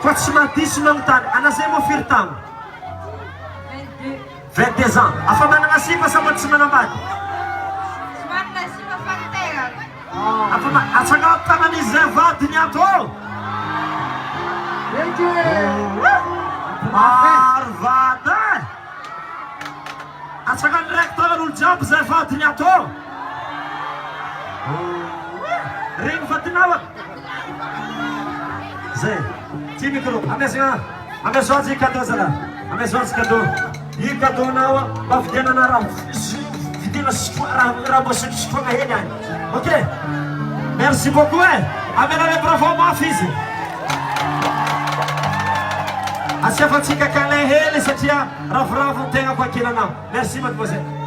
Fa tsy mahadiso manontany, anazay mo firy taona? 22 ans. Afa manana sifa sa tsy manambady? Afa atsaka tagnan'izy zay vadiny ato. Maro vady e. Atsaka niraiky tagnan'olo jiaby zay vadiny ato. Regny vadinao zay. Ty micro, ameso azy cadeau zala. Ameso azy cadeau. I cadeau nao mba vidianana raha vidina raha mbo sotrosotroana hely any. Ok, merci beaucoup e. Amenale bravo mafy izy. Asiafatsika kalay hely satria ravoravo ny tegna ko ankilanao. Merci mademoiselle.